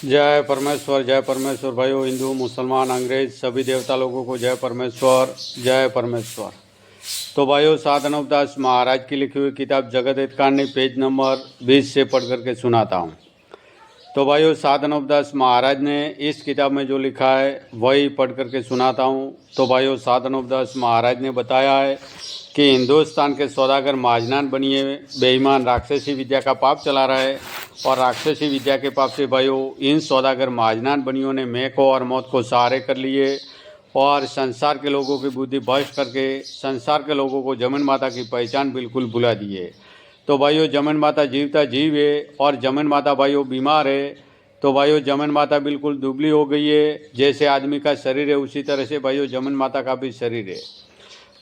जय परमेश्वर भाइयों, हिंदू मुसलमान अंग्रेज सभी देवता लोगों को जय परमेश्वर। जय परमेश्वर। तो भाइयों, साधनव दास महाराज की लिखी हुई किताब जगत हित कहानी पेज नंबर 20 से पढ़ करके सुनाता हूँ। तो भाइयों, साधनव दास महाराज ने इस किताब में जो लिखा है वही पढ़ करके सुनाता हूँ। तो भाइयों, साधनव दास महाराज ने बताया है कि हिंदुस्तान के सौदागर महाजनान बनिए बेईमान राक्षसी विद्या का पाप चला रहा है, और राक्षसी विद्या के पाप से भाइयों इन सौदागर महाजनान बनियों ने मैं को और मौत को सहारे कर लिए और संसार के लोगों की बुद्धि भ्रष्ट करके संसार के लोगों को जमीन माता की पहचान बिल्कुल भुला दिए। तो भाइयों, जमीन माता जीवता जीव है और जमीन माता भाइयों बीमार है। तो भाइयों, जमीन माता बिल्कुल दुबली हो गई है। जैसे आदमी का शरीर है उसी तरह से भाइयों जमीन माता का भी शरीर है।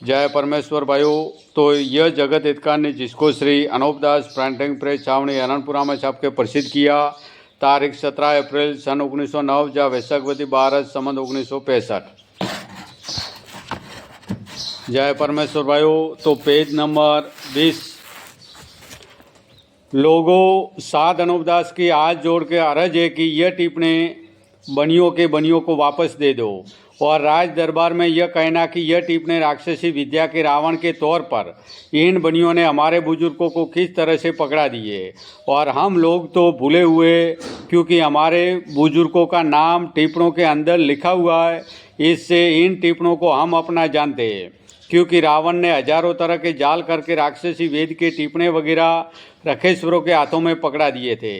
जय परमेश्वर भाइयों। तो यह जगत हितकार ने जिसको श्री अनूपदास प्रिंटिंग प्रेस छावनी अनंतपुरा में छाप के प्रसिद्ध किया, तारीख 17 अप्रैल सन 1909 जा वैशाखवती 12 संबंध 1965। जय परमेश्वर भाइयों। तो पेज नंबर 20। लोगों, साध अनूपदास की हाथ जोड़ के अर्ज है कि यह टिप्पणी बनियों को वापस दे दो और राज दरबार में यह कहना कि यह टिप्पणी राक्षसी विद्या के रावण के तौर पर इन बनियों ने हमारे बुजुर्गों को किस तरह से पकड़ा दिए, और हम लोग तो भूले हुए क्योंकि हमारे बुजुर्गों का नाम टिप्पणों के अंदर लिखा हुआ है। इससे इन टिप्पणों को हम अपना जानते हैं, क्योंकि रावण ने हजारों तरह के जाल करके राक्षसी वेद के टिप्पणे वगैरह रखेश्वरों के हाथों में पकड़ा दिए थे।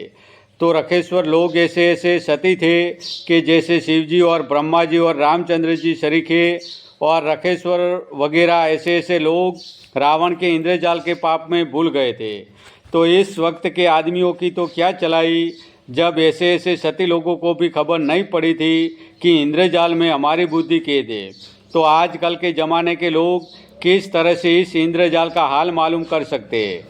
तो रखेश्वर लोग ऐसे सती थे कि जैसे शिव जी और ब्रह्मा जी और रामचंद्र जी शरीके, और रखेश्वर वगैरह ऐसे लोग रावण के इंद्रजाल के पाप में भूल गए थे। तो इस वक्त के आदमियों की तो क्या चलाई, जब ऐसे सती लोगों को भी खबर नहीं पड़ी थी कि इंद्रजाल में हमारी बुद्धि कैद है। तो आजकल के ज़माने के लोग किस तरह से इस इंद्रजाल का हाल मालूम कर सकते हैं।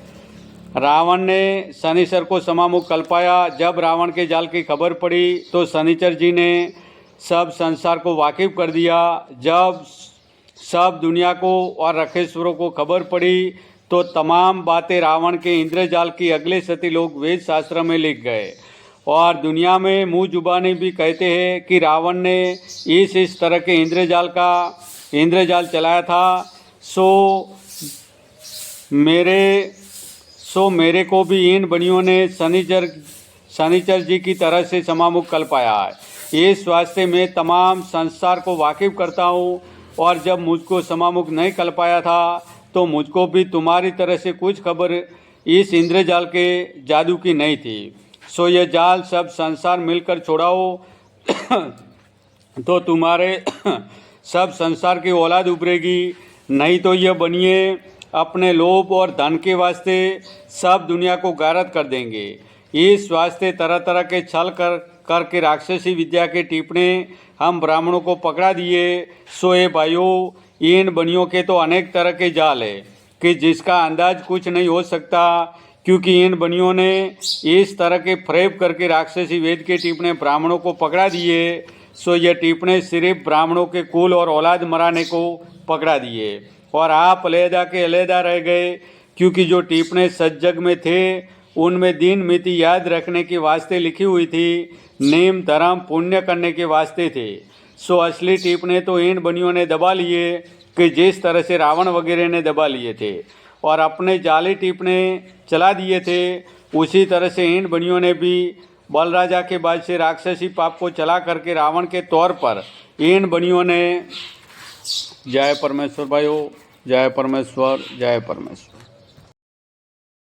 रावण ने शनिचर को समामुख कल्पाया। जब रावण के जाल की खबर पड़ी तो शनिचर जी ने सब संसार को वाकिफ कर दिया। जब सब दुनिया को और रखेश्वरों को खबर पड़ी तो तमाम बातें रावण के इंद्रजाल की अगले सती लोग वेद शास्त्र में लिख गए, और दुनिया में मुँह जुबानी भी कहते हैं कि रावण ने इस तरह के इंद्रजाल चलाया था। सो मेरे को भी इन बनियों ने शनिचर जी की तरह से समामुख कल पाया है। इस वास्ते मैं तमाम संसार को वाकिफ करता हूँ, और जब मुझको समामुख नहीं कल पाया था तो मुझको भी तुम्हारी तरह से कुछ खबर इस इंद्रजाल के जादू की नहीं थी। सो यह जाल सब संसार मिलकर छोड़ाओ तो तुम्हारे सब संसार की औलाद उभरेगी, नहीं तो यह बनिए अपने लोभ और धन के वास्ते सब दुनिया को गारत कर देंगे। इस वास्ते तरह तरह के छल करके राक्षसी विद्या के टिप्पणे हम ब्राह्मणों को पकड़ा दिए। सो ये भाइयों, इन बनियों के तो अनेक तरह के जाल है कि जिसका अंदाज कुछ नहीं हो सकता, क्योंकि इन बनियों ने इस तरह के फ्रेब करके राक्षसी वेद के टिप्पणे ब्राह्मणों को पकड़ा दिए। सो ये टिप्पणे सिर्फ ब्राह्मणों के कुल और औलाद मराने को पकड़ा दिए, और आप अलहदा के अलहदा रह गए, क्योंकि जो टिप्पणे सज्जग में थे उनमें दिन मिति याद रखने के वास्ते लिखी हुई थी, नेम धर्म पुण्य करने के वास्ते थे। सो असली टिप्पणे तो इन बनियों ने दबा लिए कि जिस तरह से रावण वगैरह ने दबा लिए थे और अपने जाली टिप्पणे चला दिए थे, उसी तरह से इन बनियों ने भी बलराजा के बाद से राक्षसी पाप को चला करके रावण के तौर पर इन बनियों ने। जय परमेश्वर भाइयों, जय परमेश्वर, जय परमेश्वर।